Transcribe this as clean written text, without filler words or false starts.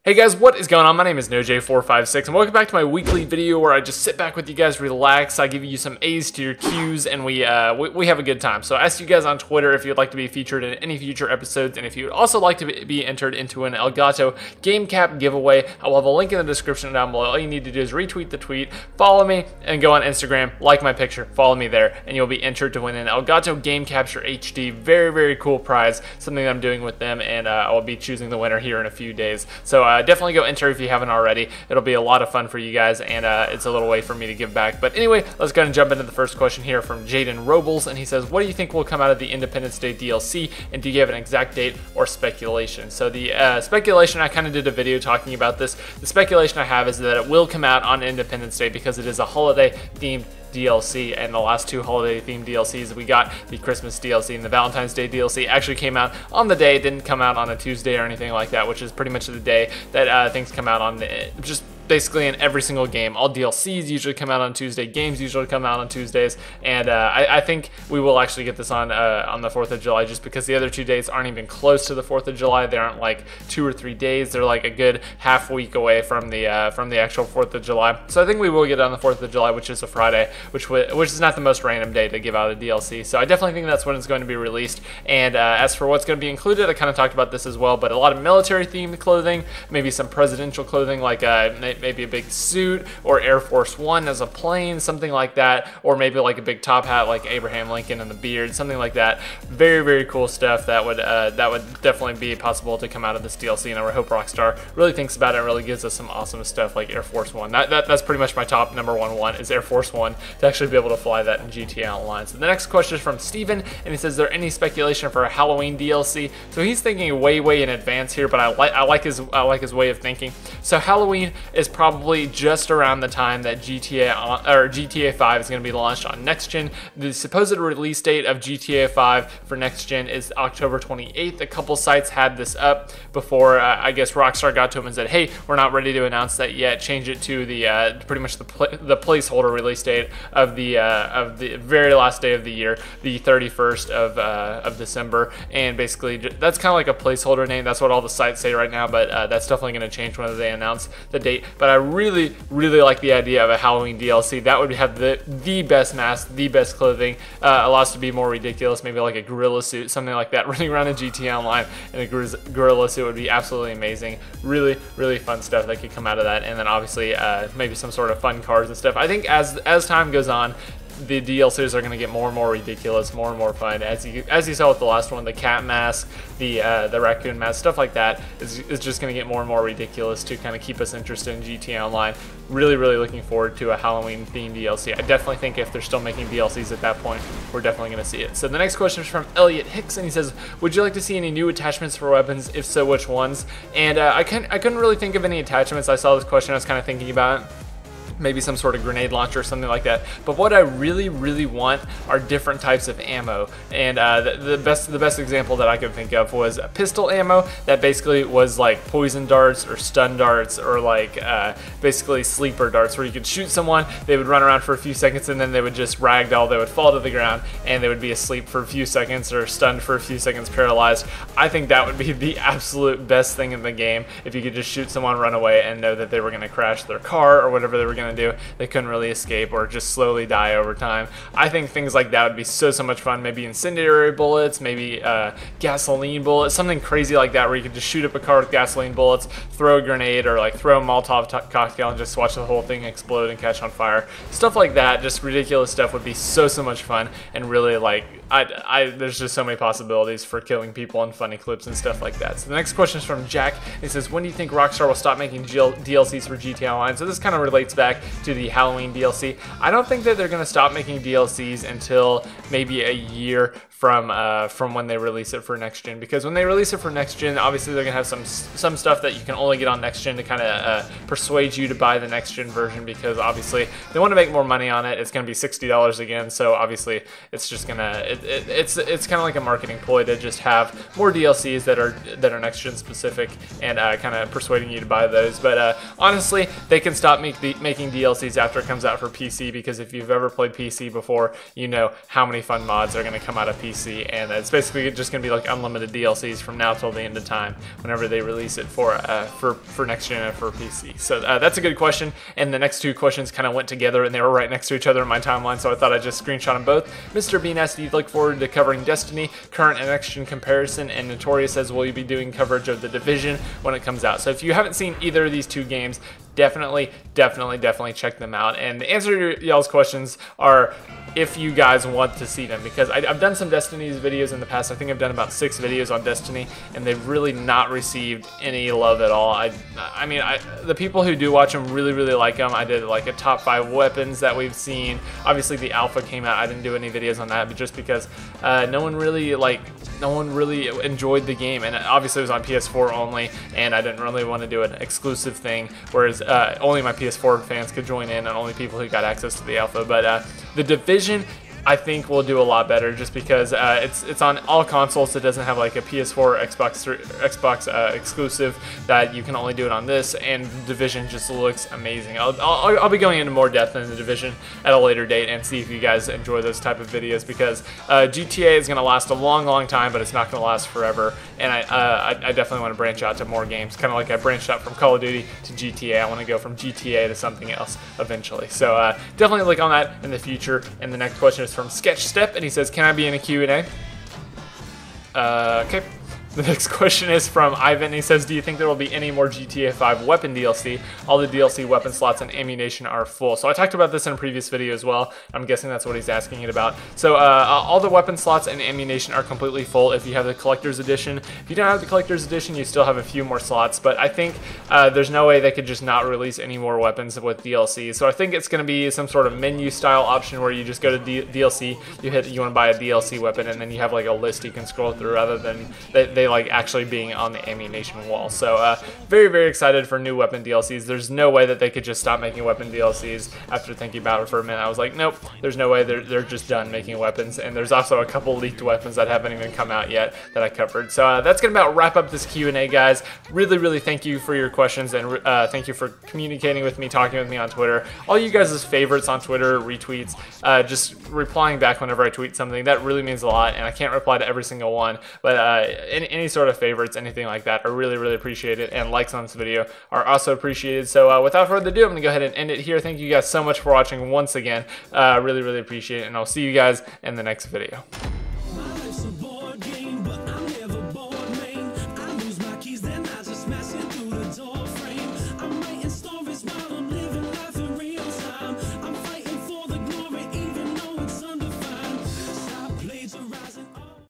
Hey guys, what is going on? My name is NoJ456 and welcome back to my weekly video where I just sit back with you guys, relax, I give you some A's to your Q's, and we have a good time. So I asked you guys on Twitter if you'd like to be featured in any future episodes, and if you would also like to be entered into an Elgato game cap giveaway. I will have a link in the description down below. All you need to do is retweet the tweet, follow me, and go on Instagram, like my picture, follow me there, and you'll be entered to win an Elgato Game Capture HD. Very, very cool prize, something I'm doing with them, and I will be choosing the winner here in a few days. So definitely go enter if you haven't already. It'll be a lot of fun for you guys, and it's a little way for me to give back. But anyway, let's go ahead and jump into the first question here from Jaden Robles, and he says, what do you think will come out of the Independence Day DLC, and do you have an exact date or speculation? So the speculation, I kind of did a video talking about this. The speculation I have is that it will come out on Independence Day because it is a holiday-themed DLC, and the last two holiday themed DLCs we got, the Christmas DLC and the Valentine's Day DLC, actually came out on the day. It didn't come out on a Tuesday or anything like that, which is pretty much the day that things come out on, just basically in every single game. All DLCs usually come out on Tuesday, games usually come out on Tuesdays, and I think we will actually get this on the 4th of July, just because the other 2 days aren't even close to the 4th of July. They aren't like 2 or 3 days. They're like a good half week away from the actual 4th of July. So I think we will get it on the 4th of July, which is a Friday, which is not the most random day to give out a DLC. So I definitely think that's when it's going to be released. And as for what's going to be included, I kind of talked about this as well, but a lot of military themed clothing, maybe some presidential clothing, like maybe a big suit or Air Force One as a plane, something like that, or maybe like a big top hat like Abraham Lincoln and the beard, something like that. Very, very cool stuff that would definitely be possible to come out of this DLC, and I hope Rockstar really thinks about it and really gives us some awesome stuff like Air Force One. That's pretty much my top number one is Air Force One, to actually be able to fly that in GTA Online. So the next question is from Steven, and he says, is there any speculation for a Halloween DLC? So he's thinking way in advance here, but I like his way of thinking. So Halloween is probably just around the time that GTA 5 is going to be launched on next gen. The supposed release date of GTA 5 for next gen is October 28th. A couple sites had this up before I guess Rockstar got to them and said, hey, we're not ready to announce that yet. Change it to the pretty much the placeholder release date of the very last day of the year, the 31st of December. And basically that's kind of like a placeholder name. That's what all the sites say right now, but that's definitely going to change whenever they announce the date. But I really like the idea of a Halloween DLC. That would have the best mask, the best clothing, allow us to be more ridiculous, maybe like a gorilla suit, something like that. Running around in GTA Online in a gorilla suit would be absolutely amazing. Really fun stuff that could come out of that. And then obviously maybe some sort of fun cars and stuff. I think as time goes on, the DLCs are going to get more and more ridiculous, more and more fun. As you saw with the last one, the cat mask, the raccoon mask, stuff like that is just going to get more and more ridiculous to kind of keep us interested in GTA Online. Really looking forward to a Halloween themed DLC. I definitely think if they're still making DLCs at that point, we're definitely going to see it. So the next question is from Elliot Hicks, and he says, would you like to see any new attachments for weapons? If so, which ones? And I couldn't really think of any attachments. I saw this question, I was kind of thinking about it. Maybe some sort of grenade launcher or something like that. But what I really want are different types of ammo. And the best example that I could think of was pistol ammo that basically was like poison darts or stun darts, or like basically sleeper darts, where you could shoot someone, they would run around for a few seconds, and then they would just ragdoll, they would fall to the ground, and they would be asleep for a few seconds or stunned for a few seconds, paralyzed. I think that would be the absolute best thing in the game, if you could just shoot someone, run away, and know that they were going to crash their car or whatever they were going to do. They couldn't really escape or just slowly die over time. I think things like that would be so much fun. Maybe incendiary bullets, maybe gasoline bullets, something crazy like that, where you could just shoot up a car with gasoline bullets, throw a grenade, or like throw a Molotov cocktail and just watch the whole thing explode and catch on fire. Stuff like that, just ridiculous stuff, would be so much fun, and really like there's just so many possibilities for killing people in funny clips and stuff like that. So the next question is from Jack. He says, when do you think Rockstar will stop making DLCs for GTA Online? So this kind of relates back to the Halloween DLC. I don't think that they're going to stop making DLCs until maybe a year from when they release it for next gen, because when they release it for next gen, obviously they're gonna have some stuff that you can only get on next gen to kind of persuade you to buy the next gen version, because obviously they want to make more money on it. It's gonna be $60 again, so obviously it's just gonna it's kind of like a marketing ploy to just have more DLCs that are next gen specific, and kind of persuading you to buy those. But honestly, they can stop making DLCs after it comes out for PC, because if you've ever played PC before, you know how many fun mods are going to come out of PC PC, and it's basically just going to be like unlimited DLCs from now till the end of time whenever they release it for next gen and for PC. So that's a good question, and the next two questions kind of went together, and they were right next to each other in my timeline, so I thought I'd just screenshot them both. Mr. Bean asked, do you look forward to covering Destiny, current and next gen comparison, and Notorious says, will you be doing coverage of The Division when it comes out? So if you haven't seen either of these two games, definitely check them out. And the answer to y'all's questions are if you guys want to see them, because I've done some Destiny's videos in the past. I think I've done about 6 videos on Destiny, and they've really not received any love at all. I mean, the people who do watch them really like them. I did like a top 5 weapons that we've seen. Obviously the alpha came out. I didn't do any videos on that, but just because no one really enjoyed the game, and obviously it was on PS4 only, and I didn't really want to do an exclusive thing, whereas only my PS4 fans could join in, and only people who got access to the alpha. But The Division, I think will do a lot better, just because it's on all consoles. It doesn't have like a PS4, Xbox exclusive that you can only do it on this, and Division just looks amazing. I'll be going into more depth in The Division at a later date and see if you guys enjoy those type of videos, because GTA is going to last a long time, but it's not going to last forever, and I definitely want to branch out to more games, kind of like I branched out from Call of Duty to GTA. I want to go from GTA to something else eventually, so definitely look on that in the future. And the next question is from Sketch Step, and he says, can I be in a Q&A? Okay. The next question is from Ivan, and he says, do you think there will be any more GTA 5 weapon DLC? All the DLC weapon slots and ammunition are full. So I talked about this in a previous video as well. I'm guessing that's what he's asking it about. So all the weapon slots and ammunition are completely full if you have the collector's edition. If you don't have the collector's edition, you still have a few more slots, but I think there's no way they could just not release any more weapons with DLC. So I think it's going to be some sort of menu style option where you just go to DLC, you want to buy a DLC weapon, and then you have like a list you can scroll through, rather than they like actually being on the ammunition wall. So very excited for new weapon DLCs. There's no way that they could just stop making weapon DLCs. After thinking about it for a minute, I was like, nope, there's no way. They're just done making weapons. And there's also a couple leaked weapons that haven't even come out yet that I covered. So that's gonna about wrap up this Q&A, guys. Really thank you for your questions, and thank you for communicating with me, talking with me on Twitter. All you guys' favorites on Twitter, retweets, just replying back whenever I tweet something, that really means a lot. And I can't reply to every single one, but any sort of favorites, anything like that, are really appreciated, and likes on this video are also appreciated. So without further ado, I'm gonna go ahead and end it here. Thank you guys so much for watching once again. Really appreciate it, and I'll see you guys in the next video.